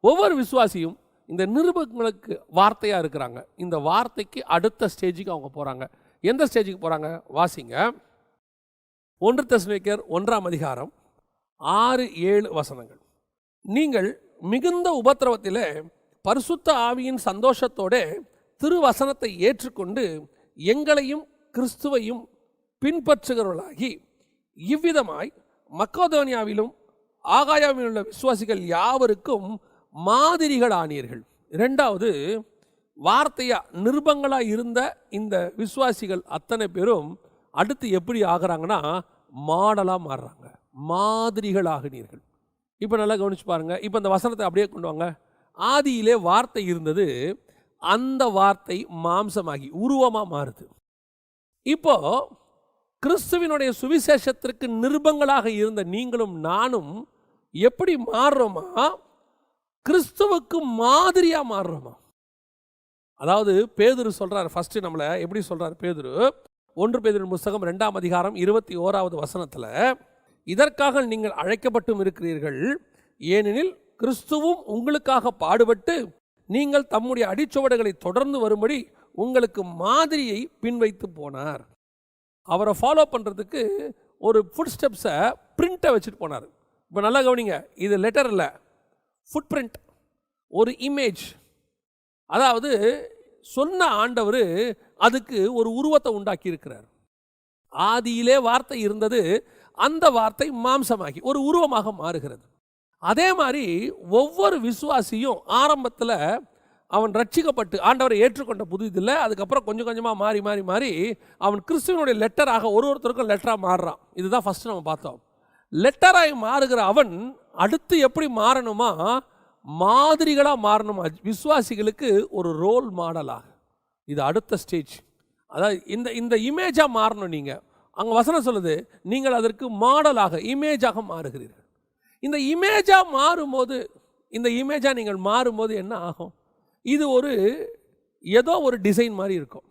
ஒவ்வொரு விசுவாசியும் இந்த நிருபங்களுக்கு வார்த்தையாக இருக்கிறாங்க. இந்த வார்த்தைக்கு அடுத்த ஸ்டேஜுக்கு அவங்க போகிறாங்க. எந்த ஸ்டேஜுக்கு போகிறாங்க? வாசிங்க. 1 தெசலோனிக்கேயர் 1 6-7 நீங்கள் மிகுந்த உபத்திரவத்திலே பரிசுத்த ஆவியின் சந்தோஷத்தோட திருவசனத்தை ஏற்றுக்கொண்டு எங்களையும் கிறிஸ்துவையும் பின்பற்றுகிறவர்களாகி இவ்விதமாய் மக்கோதோனியாவிலும் ஆகாயாவிலும் உள்ள விசுவாசிகள் யாவருக்கும் மாதிரிகள் ஆனீர்கள். 2வது வார்த்தையா நிருபங்களாக இருந்த இந்த விசுவாசிகள் அத்தனை பேரும் அடுத்து எப்படி ஆகிறாங்கன்னா மாடலாக மாறுறாங்க, மாதிரிகள் ஆகினீர்கள். இப்போ நல்லா கவனிச்சு பாருங்க. இப்போ இந்த வசனத்தை அப்படியே கொண்டு வாங்க. ஆதியிலே வார்த்தை இருந்தது, அந்த வார்த்தை மாம்சமாகி உருவமாக மாறுது. இப்போ கிறிஸ்துவினுடைய சுவிசேஷத்திற்கு நிருபங்களாக இருந்த நீங்களும் நானும் எப்படி மாறுறோமா? கிறிஸ்துவுக்கு மாதிரியா மாறுறோமா? அதாவது பேதுரு சொல்றாரு, ஃபர்ஸ்ட் நம்மளை எப்படி சொல்றாரு பேதுரு? 1 பேதுரு புஸ்தகம் 2-21 இதற்காக நீங்கள் அழைக்கப்பட்டும் இருக்கிறீர்கள், ஏனெனில் கிறிஸ்துவும் உங்களுக்காக பாடுபட்டு நீங்கள் தம்முடைய அடிச்சுவடுகளை தொடர்ந்து வரும்படி உங்களுக்கு மாதிரியை பின்வைத்து போனார். அவரை ஃபாலோ பண்ணுறதுக்கு ஒரு ஃபுட் ஸ்டெப்ஸை பிரிண்ட்டை வச்சுட்டு போனார். இப்போ நல்லா கவனிங்க, இது லெட்டர் இல்லை, ஃபுட் பிரிண்ட், ஒரு இமேஜ். அதாவது சொன்ன ஆண்டவர் அதுக்கு ஒரு உருவத்தை உண்டாக்கி இருக்கிறார். ஆதியிலே வார்த்தை இருந்தது, அந்த வார்த்தை மாம்சமாகி ஒரு உருவமாக மாறுகிறது. அதே மாதிரி ஒவ்வொரு விசுவாசியும் ஆரம்பத்தில் அவன் ரட்சிக்கப்பட்டு ஆண்டவரை ஏற்றுக்கொண்ட புதிதில்லை, அதுக்கப்புறம் கொஞ்சம் கொஞ்சமாக மாறி மாறி மாறி அவன் கிறிஸ்துவனுடைய லெட்டராக ஒருத்தருக்கும் லெட்டராக மாறுறான். இதுதான் ஃபஸ்ட்டு நம்ம பார்த்தோம். லெட்டராக மாறுகிற அவன் அடுத்து எப்படி மாறணுமா? மாதிரிகளாக மாறணுமா? விசுவாசிகளுக்கு ஒரு ரோல் மாடலாக. இது அடுத்த ஸ்டேஜ். அதாவது இந்த இமேஜாக மாறணும். நீங்கள் அங்கே வசனம் சொல்லுது, நீங்கள் அதற்கு மாடலாக இமேஜாக மாறுகிறீர்கள். இந்த இமேஜாக மாறும்போது, இந்த இமேஜாக நீங்கள் மாறும்போது என்ன ஆகும்? இது ஏதோ ஒரு டிசைன் மாதிரி இருக்கும்.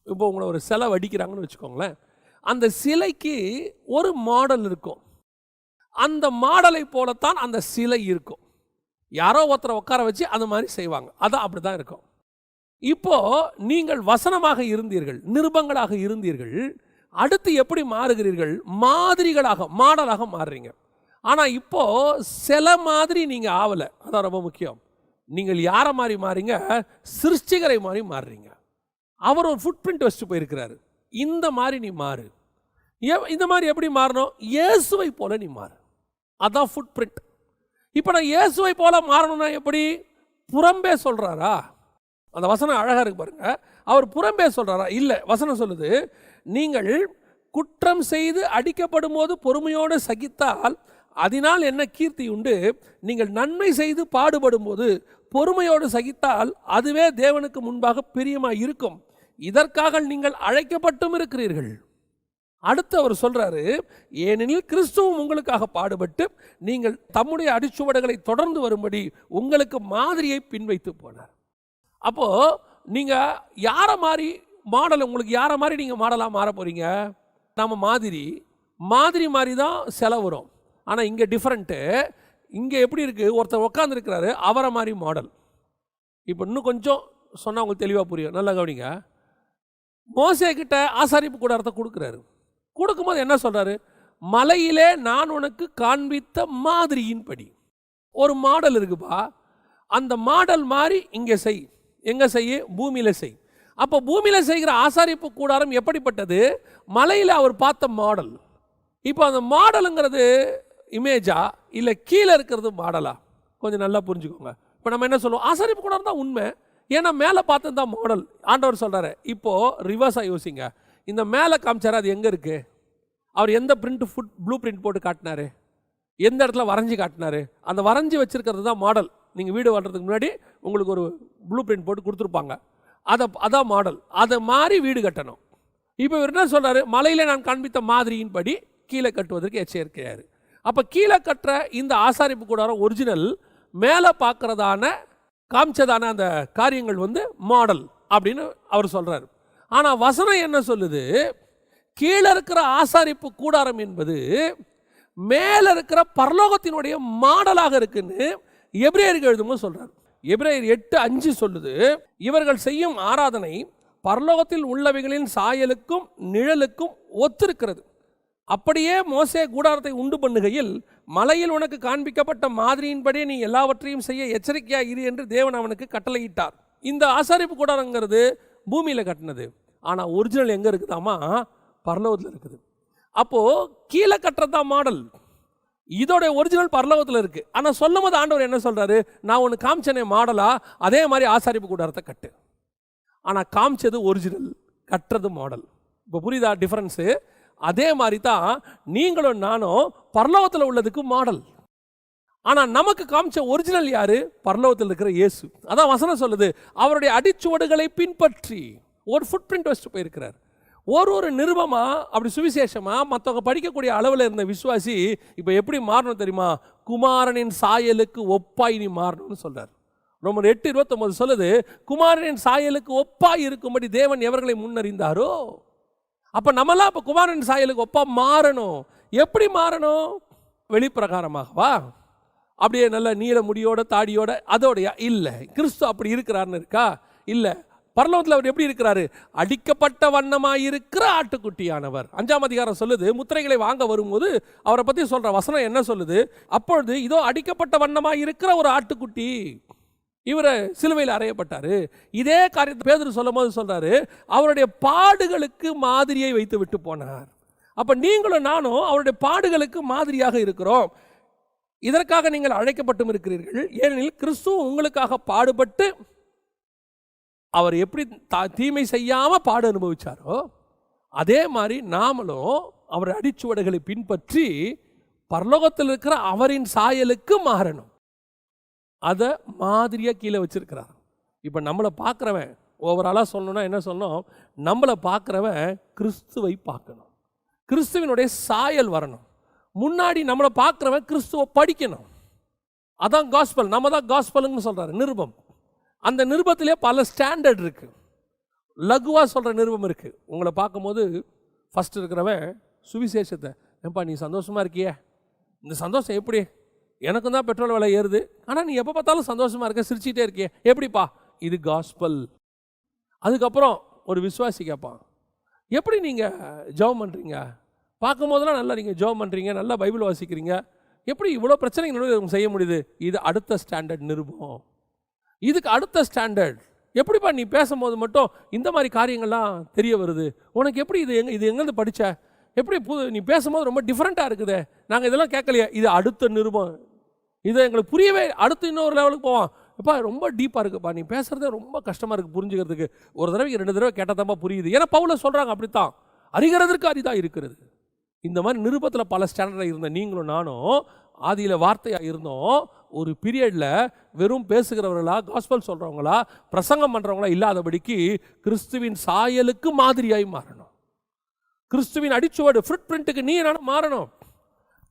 இப்போ உங்களை ஒரு சிலை வடிக்கிறாங்கன்னு வச்சுக்கோங்களேன், அந்த சிலைக்கு ஒரு மாடல் இருக்கும். அந்த மாடலை போலத்தான் அந்த சிலை இருக்கும். யாரோ ஒருத்தரை உட்கார வச்சு அந்த மாதிரி செய்வாங்க. அதான் அப்படி தான் இருக்கும். இப்போ நீங்கள் வசனமாக இருந்தீர்கள், நிருபங்களாக இருந்தீர்கள், அடுத்து எப்படி மாறுகிறீர்கள்? மாதிரிகளாக, மாடலாக மாறுறீங்க. ஆனால் இப்போ சில மாதிரி நீங்கள் ஆகலை. அதான் ரொம்ப முக்கியம். நீங்கள் யாரை மாதிரி மாறீங்க? சிருஷ்டிகரை மாதிரி மாறுறீங்க. அவர் ஒரு ஃபுட் பிரிண்ட் வச்சுட்டு போயிருக்கிறாரு. இந்த மாதிரி நீ மாறு. இந்த மாதிரி எப்படி மாறணும்? இயேசுவை போல நீ மாறு. அதான் ஃபுட் பிரிண்ட். இப்போ நான் இயேசுவை போல மாறணும்னா எப்படி? புறம்பே சொல்கிறாரா? அந்த வசனம் அழகாக இருக்கு பாருங்க. அவர் புறம்பே சொல்கிறாரா? இல்லை. வசனம் சொல்லுது, நீங்கள் குற்றம் செய்து அடிக்கப்படும் போது பொறுமையோடு சகித்தால் அதனால் என்ன கீர்த்தி உண்டு? நீங்கள் நன்மை செய்து பாடுபடும் போது பொறுமையோடு சகித்தால் அதுவே தேவனுக்கு முன்பாக பிரியமாக இருக்கும். இதற்காக நீங்கள் அழைக்கப்பட்டும் இருக்கிறீர்கள். அடுத்து அவர் சொல்றாரு, ஏனெனில் கிறிஸ்துவும் உங்களுக்காக பாடுபட்டு நீங்கள் தம்முடைய அடிச்சுவடுகளை தொடர்ந்து வரும்படி உங்களுக்கு மாதிரியை பின்வைத்து போனார். அப்போ நீங்க யார மாதிரி மாடல், உங்களுக்கு யார மாதிரி நீங்க மாடலா மாற போறீங்க? நம்ம மாதிரி மாதிரி தான் செலவு வரும். ஆனால் இங்கே டிஃப்ரெண்ட்டு. இங்கே எப்படி இருக்குது? ஒருத்தர் உட்காந்துருக்கிறாரு, அவரை மாதிரி மாடல். இப்போ இன்னும் கொஞ்சம் சொன்னால் உங்களுக்கு தெளிவாக புரியும். நல்லா கவனிங்க. மோசே கிட்ட ஆசாரிப்பு கூடாரத்தை கொடுக்குறாரு. கொடுக்கும்போது என்ன சொல்கிறாரு? மலையிலே நான் உனக்கு காண்பித்த மாதிரியின்படி ஒரு மாடல் இருக்குப்பா, அந்த மாடல் மாதிரி இங்கே செய். எங்கே செய்ய? பூமியில் செய். அப்போ பூமியில் செய்கிற ஆசாரிப்பு கூடாரம் எப்படிப்பட்டது? மலையில் அவர் பார்த்த மாடல். இப்போ அந்த மாடலுங்கிறது இமேஜா இல்லை கீழே இருக்கிறது மாடலா? கொஞ்சம் நல்லா புரிஞ்சுக்கோங்க. இப்போ நம்ம என்ன சொல்லுவோம்? ஆசாரிப்பு கூடாரம் தான் உண்மை, ஏன்னா மேலே பார்த்தது தான் மாடல். ஆண்டவர் சொல்கிறாரு. இப்போது ரிவர்ஸாக யோசிங்க. இந்த மேலே காமிச்சார், அது எங்கே இருக்குது? அவர் எந்த பிரிண்ட் ப்ளூ பிரிண்ட் போட்டு காட்டினாரு? எந்த இடத்துல வரைஞ்சி காட்டினாரு? அந்த வரைஞ்சி வச்சுருக்கிறது தான் மாடல். நீங்கள் வீடு வாழ்றதுக்கு முன்னாடி உங்களுக்கு ஒரு ப்ளூ பிரிண்ட் போட்டு கொடுத்துருப்பாங்க. அதான் மாடல். அதை மாதிரி வீடு கட்டணும். இப்போ இவர் என்ன சொல்கிறாரு? மலையில் நான் காண்பித்த மாதிரியின்படி கீழே கட்டுவதற்கு எச்சரிக்கையாரு. அப்போ கீழே கட்டுற இந்த ஆசாரிப்பு கூடாரம் ஒரிஜினல், மேலே பார்க்குறதான காமிச்சதான அந்த காரியங்கள் மாடல் அப்படின்னு அவர் சொல்கிறார். ஆனால் வசனம் என்ன சொல்லுது? கீழே இருக்கிற ஆசாரிப்பு கூடாரம் என்பது மேலே இருக்கிற பரலோகத்தினுடைய மாடலாக இருக்குன்னு எபிரேயருக்கு எழுதும்போது சொல்றார். எபிரேயர் 8:5 சொல்லுது, இவர்கள் செய்யும் ஆராதனை பரலோகத்தில் உள்ளவைகளின் சாயலுக்கும் நிழலுக்கும் ஒத்திருக்கிறது. அப்படியே மோசே கூடாரத்தை உண்டு பண்ணுகையில் மலையில் உனக்கு காண்பிக்கப்பட்ட மாதிரியின்படி நீ எல்லாவற்றையும் செய்ய எச்சரிக்கையாக இரு என்று தேவன் அவனுக்கு கட்டளையிட்டார். இந்த ஆசாரிப்பு கூடாரங்கிறது பூமியில் கட்டினது, ஆனால் ஒரிஜினல் எங்கே இருக்குதாமா? பரலோகத்தில் இருக்குது. அப்போது கீழே கட்டுறது தான் மாடல், இதோட ஒரிஜினல் பரலோகத்தில் இருக்குது. ஆனால் சொல்லும் போது ஆண்டவர் என்ன சொல்கிறாரு? நான் ஒன்று காமிச்சனே மாடலா, அதே மாதிரி ஆசாரிப்பு கூடாரத்தை கட்டு. ஆனால் காமிச்சது ஒரிஜினல், கட்டுறது மாடல். இப்போ புரியுதா டிஃப்ரென்ஸு? அதே மாதிரி தான் நீங்களும் நானும் பரலோகத்தில் உள்ளதுக்கு மாடல். ஆனால் நமக்கு காமிச்ச ஒரிஜினல் யாரு? பரலோகத்தில் இருக்கிற இயேசு. அதான் வசனம் சொல்லுது, அவருடைய அடிச்சுவடுகளை பின்பற்றி ஒரு ஃபுட் பிரிண்ட் வச்சுட்டு போயிருக்கிறார். ஒரு நிருபமா அப்படி சுவிசேஷமா மற்றவங்க படிக்கக்கூடிய அளவில் இருந்த விசுவாசி இப்போ எப்படி மாறணும் தெரியுமா? குமாரனின் சாயலுக்கு ஒப்பாய் நீ மாறணும்னு சொல்றார். ரோமர் 8:29 சொல்லுது, குமாரனின் சாயலுக்கு ஒப்பாய் இருக்கும்படி தேவன் எவர்களை முன்னறிந்தாரோ. அப்போ நம்மளாம் இப்போ குமாரனின் சாயலுக்கு ஒப்பா மாறணும். எப்படி மாறணும்? வெளிப்பிரகாரமாகவா? அப்படியே நல்ல நீல முடியோட தாடியோட அதோடைய இல்லை. கிறிஸ்து அப்படி இருக்கிறாருன்னு இருக்கா? இல்லை. பரலோகத்தில் அவர் எப்படி இருக்கிறாரு? அடிக்கப்பட்ட வண்ணமாயிருக்கிற ஆட்டுக்குட்டியானவர். 5ஆம் அதிகாரம் சொல்லுது, முத்திரைகளை வாங்க வரும்போது அவரை பற்றி சொல்கிற வசனம் என்ன சொல்லுது? அப்பொழுது இதோ அடிக்கப்பட்ட வண்ணமாயிருக்கிற ஒரு ஆட்டுக்குட்டி, இவரை சிலுவையில் அறையப்பட்டாரு. இதே காரியத்தை பேதுரு சொல்லும் போது சொல்றாரு, அவருடைய பாடுகளுக்கு மாதிரியை வைத்து விட்டு போனார். அப்ப நீங்களும் நானும் அவருடைய பாடுகளுக்கு மாதிரியாக இருக்கிறோம். இதற்காக நீங்கள் அழைக்கப்பட்டும் இருக்கிறீர்கள். ஏனெனில் கிறிஸ்து உங்களுக்காக பாடுபட்டு அவர் எப்படி தீமை செய்யாம பாடு அனுபவிச்சாரோ அதே மாதிரி நாமளும் அவர் அடிச்சுவடுகளை பின்பற்றி பரலோகத்தில் இருக்கிற அவரின் சாயலுக்கு மாறணும். அதை மாதிரியாக கீழே வச்சிருக்கிறார். இப்போ நம்மளை பார்க்குறவன் ஓவராலாக சொல்லணும்னா என்ன சொல்லணும்? நம்மளை பார்க்குறவன் கிறிஸ்துவை பார்க்கணும், கிறிஸ்துவனுடைய சாயல் வரணும். முன்னாடி நம்மளை பார்க்குறவன் கிறிஸ்துவை படிக்கணும். அதான் காஸ்பல். நம்ம தான் காஸ்பலுன்னு சொல்கிறாரு, நிருபம். அந்த நிருபத்திலே பல ஸ்டாண்டர்ட் இருக்குது. லகுவாக சொல்கிற நிருபம் இருக்குது. உங்களை பார்க்கும்போது ஃபஸ்ட் இருக்கிறவன் சுவிசேஷத்தை, ஏன்பா நீ சந்தோஷமாக இருக்கியே, இந்த சந்தோஷம் எப்படி? எனக்கும் தான் பெட்ரோல் விலை ஏறுது, ஆனால் நீ எப்போ பார்த்தாலும் சந்தோஷமாக இருக்க, சிரிச்சிட்டே இருக்கியே, எப்படிப்பா? இது காஸ்பல். அதுக்கப்புறம் ஒரு விசுவாசி கேட்பான், எப்படி நீங்கள் ஜெபம் பண்ணுறீங்க? பார்க்கும் போதெல்லாம் நல்லா நீங்கள் ஜெபம் பண்ணுறீங்க, நல்லா பைபிள் வாசிக்கிறீங்க, எப்படி இவ்வளோ பிரச்சனைகள் செய்ய முடியுது? இது அடுத்த ஸ்டாண்டர்ட் நிருபம். இதுக்கு அடுத்த ஸ்டாண்டர்ட், எப்படிப்பா நீ பேசும்போது மட்டும் இந்த மாதிரி காரியங்கள்லாம் தெரிய வருது, உனக்கு எப்படி இது எங்கேருந்து படித்த, எப்படி நீ பேசும்போது ரொம்ப டிஃப்ரெண்ட்டாக இருக்குதே, நாங்கள் இதெல்லாம் கேட்கலையே. இது அடுத்த நிருபம். இதை எங்களுக்கு புரியவே. அடுத்து இன்னொரு லெவலுக்கு போவான், எப்பா ரொம்ப டீப்பாக இருக்குப்பா, நீ பேசுகிறதே ரொம்ப கஷ்டமாக இருக்குது புரிஞ்சுக்கிறதுக்கு, ஒரு தடவை 2 தடவை கேட்டால் புரியுது. ஏன்னா பவுல சொல்கிறாங்க அப்படித்தான், அறிகிறதற்கு அரிதாக இருக்கிறது. இந்த மாதிரி நிருபத்தில் பல ஸ்டாண்டர்டாக இருந்த நீங்களும் நானும் ஆதியில் வார்த்தையாக இருந்தோம். ஒரு பீரியடில் வெறும் பேசுகிறவர்களா, காஸ்பல் சொல்கிறவங்களா, பிரசங்கம் பண்ணுறவங்களா இல்லாதபடிக்கு கிறிஸ்துவின் சாயலுக்கு மாதிரியாய் மாறணும். கிறிஸ்துவின் அடிச்சுவடு ஃபுட் பிரிண்ட்டுக்கு நீ நானும் மாறணும்.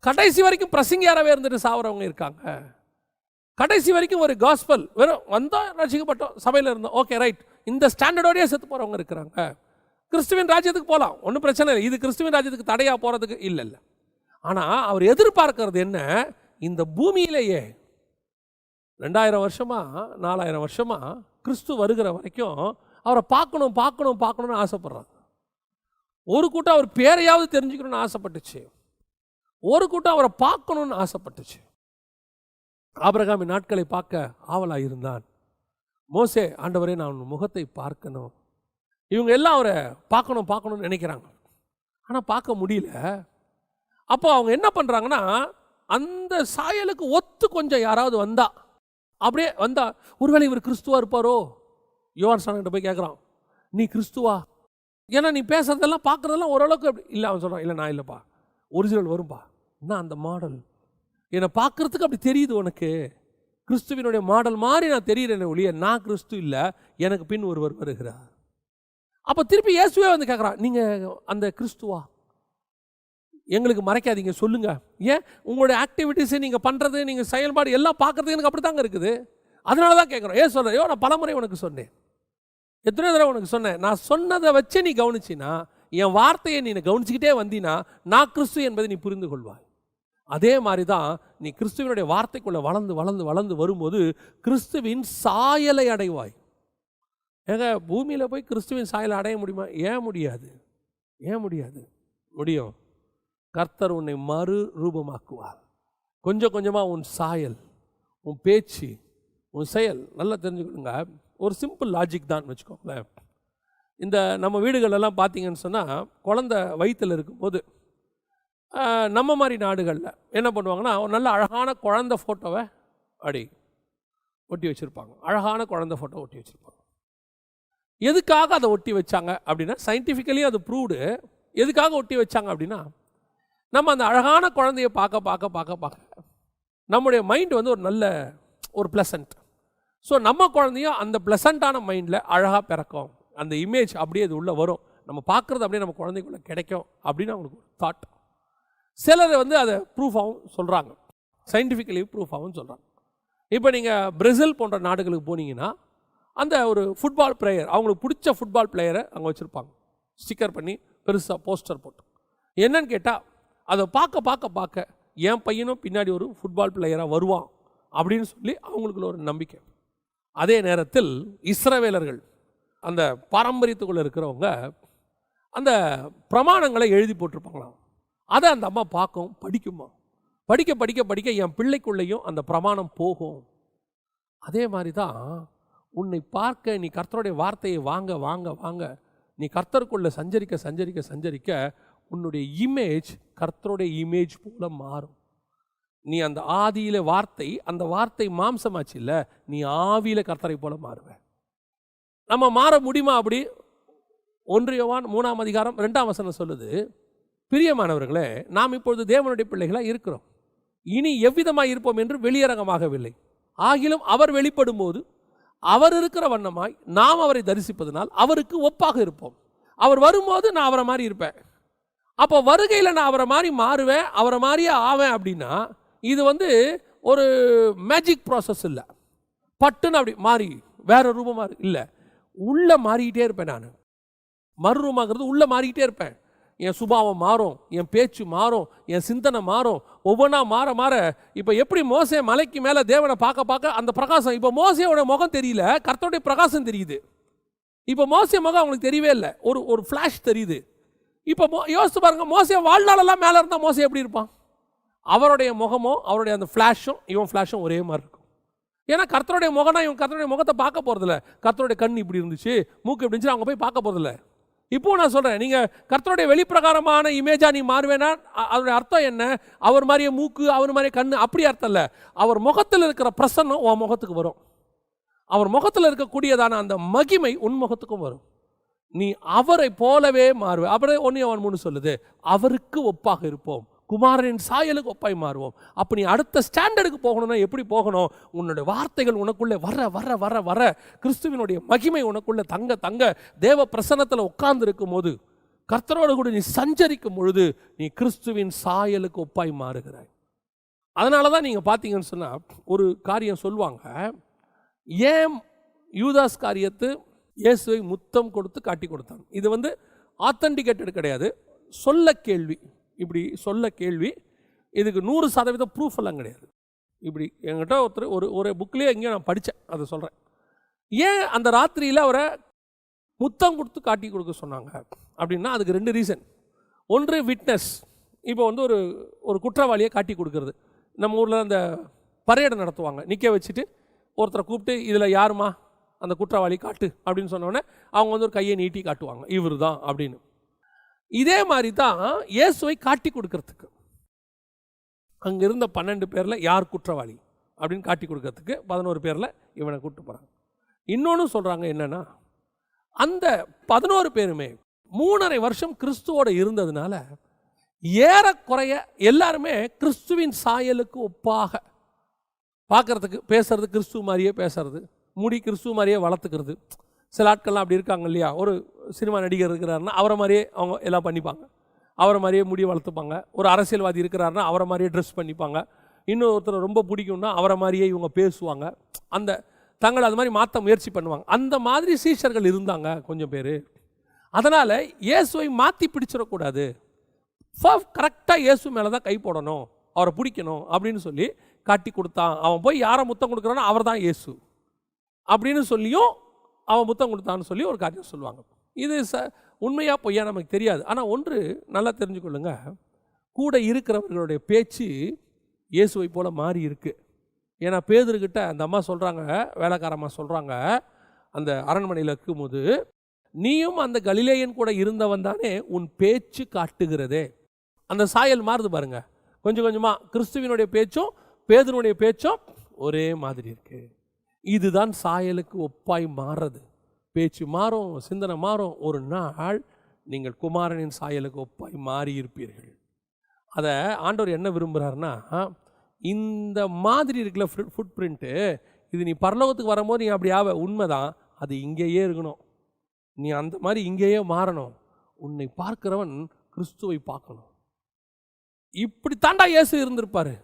கடைசி வரைக்கும் பிரசங்கியாரவே இருந்துட்டு சாவறவங்க இருக்காங்க. கடைசி வரைக்கும் ஒரு காஸ்பல் வெறும் வந்தோம், ரசிக்கப்பட்டோம், சபையில் இருந்தோம், ஓகே ரைட், இந்த ஸ்டாண்டர்டோடய செத்து போகிறவங்க இருக்கிறாங்க. கிறிஸ்துவின் ராஜ்யத்துக்கு போகலாம், ஒன்றும் பிரச்சனை இல்லை. இது கிறிஸ்துவின் ராஜ்யத்துக்கு தடையாக போகிறதுக்கு இல்லை. ஆனால் அவர் எதிர்பார்க்கறது என்ன? இந்த பூமியிலேயே 2000 வருஷமா 4000 வருஷமா கிறிஸ்து வருகிற வரைக்கும் அவரை பார்க்கணும் பார்க்கணும் பார்க்கணும்னு ஆசைப்படுறாங்க. ஒரு கூட்டம் அவர் பேரையாவது தெரிஞ்சுக்கணும்னு ஆசைப்பட்டுச்சு, ஒரு கூட்டம் அவரை பார்க்கணும்னு ஆசைப்பட்டுச்சு. ஆபிரகாமின் நாட்களை பார்க்க ஆவலாக இருந்தான். மோசே, ஆண்டவரே நான் உன் முகத்தை பார்க்கணும். இவங்க எல்லாம் அவரை பார்க்கணும் பார்க்கணும்னு நினைக்கிறாங்க, ஆனால் பார்க்க முடியல. அப்போ அவங்க என்ன பண்ணுறாங்கன்னா, அந்த சாயலுக்கு ஒத்து கொஞ்சம் யாராவது வந்தா, அப்படியே வந்தா, ஒருவேளை இவர் கிறிஸ்துவா இருப்பாரோ. யோவான் ஸ்நானன்கிட்ட போய் கேட்குறான், நீ கிறிஸ்துவா? ஏன்னா நீ பேசுறதெல்லாம் பார்க்குறதெல்லாம் ஓரளவுக்கு அப்படி இல்லை. அவன் சொல்கிறான், இல்லை நான் இல்லைப்பா, ஒரிஜினல் வரும்பா, என்ன அந்த மாடல் என்னை பார்க்குறதுக்கு அப்படி தெரியுது, உனக்கு கிறிஸ்துவினுடைய மாடல் மாதிரி நான் தெரிகிறேன் ஒழிய நான் கிறிஸ்து இல்லை, எனக்கு பின் ஒருவர் வருகிறார். அப்போ திருப்பி இயேசுவே வந்து கேட்குறான், நீங்கள் அந்த கிறிஸ்துவா? எங்களுக்கு மறைக்காதீங்க, சொல்லுங்க. ஏன் உங்களுடைய ஆக்டிவிட்டிஸை நீங்கள் பண்ணுறது, நீங்கள் செயல்பாடு எல்லாம் பார்க்குறதுக்கு எனக்கு அப்படி தாங்க இருக்குது. அதனால தான் கேட்குறோம். ஏன் சொல்கிறேன்? நான் பலமுறை உனக்கு சொன்னேன், எத்தனை தடவை உனக்கு சொன்னேன். நான் சொன்னதை வச்சு நீ கவனிச்சினா, என் வார்த்தையை நீ கவனிச்சுக்கிட்டே வந்தினா, நான் கிறிஸ்து என்பதை நீ புரிந்து கொள்வாய். அதே மாதிரி தான் நீ கிறிஸ்துவனுடைய வார்த்தைக்குள்ளே வளர்ந்து வளர்ந்து வளர்ந்து வரும்போது கிறிஸ்துவின் சாயலை அடைவாய். ஏங்க பூமியில் போய் கிறிஸ்துவின் சாயலை அடைய முடியுமா? ஏன் முடியாது? ஏன் முடியாது? முடியும். கர்த்தர் உன்னை மறு ரூபமாக்குவார். கொஞ்சம் கொஞ்சமாக உன் சாயல், உன் பேச்சு, உன் செயல் நல்லா தெரிஞ்சுக்கணுங்க. ஒரு சிம்பிள் லாஜிக் தான் வச்சுக்கோங்களேன். இந்த நம்ம வீடுகளெல்லாம் பார்த்தீங்கன்னு சொன்னால் குழந்தை வயிற்றில் இருக்கும்போது நம்ம மாதிரி நாடுகளில் என்ன பண்ணுவாங்கன்னா ஒரு நல்ல அழகான குழந்தை ஃபோட்டோவை அப்படி ஒட்டி வச்சுருப்பாங்க. அழகான குழந்தை ஃபோட்டோ ஒட்டி வச்சுருப்பாங்க. எதுக்காக அதை ஒட்டி வச்சாங்க அப்படின்னா, சயின்டிஃபிக்கலி அது ப்ரூவ்டு. எதுக்காக ஒட்டி வச்சாங்க அப்படின்னா, நம்ம அந்த அழகான குழந்தைய பார்க்க பார்க்க பார்க்க பார்க்க நம்முடைய மைண்ட் வந்து ஒரு நல்ல ஒரு ப்ளசண்ட். ஸோ நம்ம குழந்தையும் அந்த ப்ளசண்ட்டான மைண்டில் அழகாக பிறக்கும். அந்த இமேஜ் அப்படியே அது உள்ளே வரும். நம்ம பார்க்குறது அப்படியே நம்ம குழந்தைக்குள்ளே கிடைக்கும் அப்படின்னு அவங்களுக்கு ஒரு தாட். சிலர் வந்து அதை ப்ரூஃபாகவும் சொல்கிறாங்க, சயின்டிஃபிக்கலி ப்ரூஃபாகவும் சொல்கிறாங்க. இப்போ நீங்கள் பிரேசில் போன்ற நாடுகளுக்கு போனீங்கன்னா அந்த ஒரு ஃபுட்பால் பிளேயர், அவங்களுக்கு பிடிச்ச ஃபுட்பால் பிளேயரை அங்கே வச்சுருப்பாங்க, ஸ்டிக்கர் பண்ணி பெருசாக போஸ்டர் போட்டு. என்னன்னு கேட்டால் அதை பார்க்க பார்க்க பார்க்க என் பையனும் பின்னாடி ஒரு ஃபுட்பால் பிளேயராக வருவான் அப்படின்னு சொல்லி அவங்களுக்குள்ள ஒரு நம்பிக்கை. அதே நேரத்தில் இஸ்ரவேலர்கள் அந்த பாரம்பரியத்துக்குள்ளே இருக்கிறவங்க அந்த பிரமாணங்களை எழுதி போட்டிருப்பாங்களாம். அதை அந்த அம்மா பார்க்கும், படிக்குமா. படிக்க படிக்க படிக்க என் பிள்ளைக்குள்ளேயும் அந்த பிரமாணம் போகும். அதே மாதிரி தான் உன்னை பார்க்க நீ கர்த்தருடைய வார்த்தையை வாங்க வாங்க வாங்க நீ கர்த்தருக்குள்ளே சஞ்சரிக்க சஞ்சரிக்க சஞ்சரிக்க உன்னுடைய இமேஜ் கர்த்தருடைய இமேஜ் போல மாறும். நீ அந்த ஆதியில வார்த்தை, அந்த வார்த்தை மாம்சமாச்சு இல்லை, நீ ஆவியில கர்த்தரை போல மாறுவ. நம்ம மாற முடியுமா? அப்படி 1 யோவான் 3ஆம் அதிகாரம் 2ஆம் வசனம் சொல்லுது, பிரியமானவர்களே, நாம் இப்பொழுது தேவனுடைய பிள்ளைகளாக இருக்கிறோம், இனி எவ்விதமாய் இருப்போம் என்று வெளியரங்கமாகவில்லை. ஆகிலும் அவர் வெளிப்படும் போது அவர் இருக்கிற வண்ணமாய் நாம் அவரை தரிசிப்பதனால் அவருக்கு ஒப்பாக இருப்போம். அவர் வரும்போது நான் அவரை மாதிரி இருப்பேன். அப்போ வருகையில் நான் அவரை மாதிரி மாறுவேன், அவரை மாதிரியே ஆவேன். அப்படின்னா இது வந்து ஒரு மேஜிக் ப்ராசஸ் இல்லை, பட்டுன்னு அப்படி மாறி வேற ரூபமாக இல்லை. உள்ளே மாறிக்கிட்டே இருப்பேன். நான் மறுரூபமாகிறது உள்ளே மாறிக்கிட்டே இருப்பேன். என் சுபாவம் மாறும், என் பேச்சு மாறும், என் சிந்தனை மாறும், ஒவ்வொன்றா மாற மாற. இப்போ எப்படி மோசே மலைக்கு மேலே தேவனை பார்க்க பார்க்க அந்த பிரகாசம், இப்போ மோசையோட முகம் தெரியல, கர்த்தருடைய பிரகாசம் தெரியுது. இப்போ மோசே முகம் அவங்களுக்கு தெரியவே இல்லை, ஒரு ஃப்ளாஷ் தெரியுது. இப்போ யோசித்து பாருங்க, மோசே வாழ்நாளெல்லாம் மேலே இருந்தால் மோசே எப்படி இருப்பான்? அவருடைய முகமும் அவருடைய அந்த ஃப்ளாஷும் இவன் ஃப்ளாஷும் ஒரே மாதிரி இருக்கும். ஏன்னா கர்த்தருடைய முகம்னா இவன் கர்த்தருடைய முகத்தை பார்க்க போகிறதில்ல. கர்த்தருடைய கண் இப்படி இருந்துச்சு, மூக்கு எப்படி இருந்துச்சு, அவங்க போய் பார்க்க போகிறதில்ல. இப்போ நான் சொல்கிறேன், நீங்கள் கர்த்தருடைய வெளிப்பிரகாரமான இமேஜாக நீ மாறுவேனா, அதோடைய அர்த்தம் என்ன? அவர் மாதிரியே மூக்கு, அவர் மாதிரியே கண், அப்படி அர்த்தம் இல்லை. அவர் முகத்தில் இருக்கிற பிரசன்னம் உன் முகத்துக்கு வரும். அவர் முகத்தில் இருக்கக்கூடியதான அந்த மகிமை உன் முகத்துக்கும் வரும். நீ அவரை போலவே மாறுவே. அப்படியே 1 யோவான் 3 சொல்லுது, அவருக்கு ஒப்பாக இருப்போம், குமாரனின் சாயலுக்கு ஒப்பாய் மாறுவோம். அப்போ நீ அடுத்த ஸ்டாண்டர்டுக்கு போகணும்னா எப்படி போகணும்? உன்னுடைய வார்த்தைகள் உனக்குள்ளே வர வர வர வர கிறிஸ்துவினுடைய மகிமை உனக்குள்ளே தங்க தங்க தேவ பிரசன்னத்தில் உட்கார்ந்து இருக்கும் போது, கர்த்தரோடு கூட நீ சஞ்சரிக்கும் பொழுது நீ கிறிஸ்துவின் சாயலுக்கு ஒப்பாய் மாறுகிறாய். அதனால தான் நீங்கள் பார்த்தீங்கன்னு சொன்னால் ஒரு காரியம் சொல்லுவாங்க, ஏன் யூதாஸ் காரியத்து இயேசுவை முத்தம் கொடுத்து காட்டி கொடுத்தாங்க. இது வந்து ஆத்தன்டிகேட்டட் கிடையாது, சொல்ல கேள்வி. இப்படி சொல்ல கேள்வி, இதுக்கு 100% ப்ரூஃப் எல்லாம் கிடையாது. இப்படி என்கிட்ட ஒருத்தர் ஒரு புக்லேயே எங்கேயோ நான் படித்தேன், அதை சொல்கிறேன். ஏன் அந்த ராத்திரியில் அவரை முத்தம் கொடுத்து காட்டி கொடுக்க சொன்னாங்க அப்படின்னா அதுக்கு 2 ரீசன். ஒன்று விட்னஸ். இப்போ வந்து ஒரு குற்றவாளியை காட்டி கொடுக்கறது. நம்ம ஊரில் அந்த பரேடை நடத்துவாங்க, நிற்க வச்சுட்டு ஒருத்தரை கூப்பிட்டு இதில் யாருமா அந்த குற்றவாளி காட்டு அப்படின்னு சொன்னோடனே அவங்க வந்து ஒரு கையை நீட்டி காட்டுவாங்க, இவர் தான் அப்படின்னு. இதே மாதிரி தான் இயேசுவை காட்டி கொடுக்கறதுக்கு அங்கே இருந்த 12 பேரில் யார் குற்றவாளி அப்படின்னு காட்டி கொடுக்கறதுக்கு 11 பேரில் இவனை கூப்பிட்டு போகிறாங்க. இன்னொன்று சொல்கிறாங்க என்னென்னா, அந்த 11 பேருமே 3.5 வருஷம் கிறிஸ்துவோடு இருந்ததுனால ஏறக்குறைய எல்லாருமே கிறிஸ்துவின் சாயலுக்கு ஒப்பாக பார்க்குறதுக்கு, பேசுறது கிறிஸ்துவ மாதிரியே பேசுறது, முடி கிறிஸ்துவ மாதிரியே வளர்த்துக்கிறது. சில ஆட்கள்லாம் அப்படி இருக்காங்க இல்லையா, ஒரு சினிமா நடிகர் இருக்கிறாருன்னா அவரை மாதிரியே அவங்க எல்லாம் பண்ணிப்பாங்க, அவரை மாதிரியே முடி வளர்த்துப்பாங்க. ஒரு அரசியல்வாதி இருக்கிறாருன்னா அவரை மாதிரியே ட்ரெஸ் பண்ணிப்பாங்க. இன்னொருத்தர் ரொம்ப பிடிக்கும்னா அவரை மாதிரியே இவங்க பேசுவாங்க. அந்த தங்களை அது மாதிரி மாற்ற முயற்சி பண்ணுவாங்க. அந்த மாதிரி சீஷர்கள் இருந்தாங்க கொஞ்சம் பேர். அதனால் இயேசுவை மாற்றி பிடிச்சிடக்கூடாது, கரெக்டாக இயேசு மேலே தான் கை போடணும் அவரை பிடிக்கணும் அப்படின்னு சொல்லி காட்டி கொடுத்தான். அவன் போய் யாரை முத்தம் கொடுக்குறானோ அவர் தான் இயேசு அப்படின்னு சொல்லியும் அவன் முத்தம் கொடுத்தான்னு சொல்லி ஒரு காரியம் சொல்லுவாங்க. இது உண்மையாக பொய்யா நமக்கு தெரியாது. ஆனால் ஒன்று நல்லா தெரிஞ்சுக்கொள்ளுங்க, கூட இருக்கிறவர்களுடைய பேச்சு இயேசுவை போல மாறி இருக்கு. ஏன்னா பேதுருக்கிட்ட அந்த அம்மா சொல்கிறாங்க, வேலைக்காரம்மா சொல்கிறாங்க, அந்த அரண்மனையில் இருக்கும்போது, நீயும் அந்த கலிலேயன் கூட இருந்தவன் தானே, உன் பேச்சு காட்டுகிறதே. அந்த சாயல் மாறுது பாருங்க. கொஞ்சம் கொஞ்சமாக கிறிஸ்துவினுடைய பேச்சும் பேதுருடைய பேச்சும் ஒரே மாதிரி இருக்கு. இதுதான் சாயலுக்கு ஒப்பாய் மாறுறது. பேச்சு மாறும், சிந்தனை மாறும். ஒரு நாள் நீங்கள் குமாரனின் சாயலுக்கு ஒப்பாய் மாறி இருப்பீர்கள். அதை ஆண்டவர் என்ன விரும்புகிறாருன்னா, இந்த மாதிரி இருக்குல்ல ஃபுட் பிரிண்ட்டு, இது நீ பரலோகத்துக்கு வரும்போது நீ அப்படி ஆவ, உண்மைதான். அது இங்கேயே இருக்கணும். நீ அந்த மாதிரி இங்கேயே மாறணும். உன்னை பார்க்கிறவன் கிறிஸ்துவை பார்க்கணும். இப்படி தாண்டா இயேசு இருந்திருப்பாரு.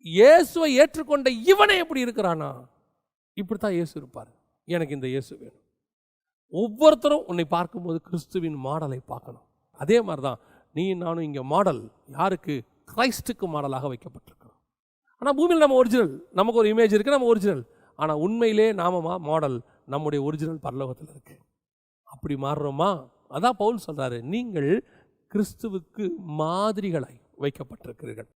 இயேசுவை ஏற்றுக்கொண்ட இவனை எப்படி இருக்கிறானா, இப்படித்தான் இயேசு இருப்பார். எனக்கு இந்த இயேசு வேணும். ஒவ்வொருத்தரும் உன்னை பார்க்கும்போது கிறிஸ்துவின் மாடலை பார்க்கணும். அதே மாதிரி தான் நீ நானும் இங்கே மாடல் யாருக்கு? கிரைஸ்டுக்கு மாடலாக வைக்கப்பட்டிருக்கிறோம். ஆனால் பூமியில் நம்ம ஒரிஜினல், நமக்கு ஒரு இமேஜ் இருக்குது, நம்ம ஒரிஜினல். ஆனால் உண்மையிலே நாம மாடல், நம்முடைய ஒரிஜினல் பரலோகத்தில் இருக்கு. அப்படி மாறுறோமா? அதான் பவுல் சொல்றாரு, நீங்கள் கிறிஸ்துவுக்கு மாதிரிகளாய் வைக்கப்பட்டிருக்கிறீர்கள்.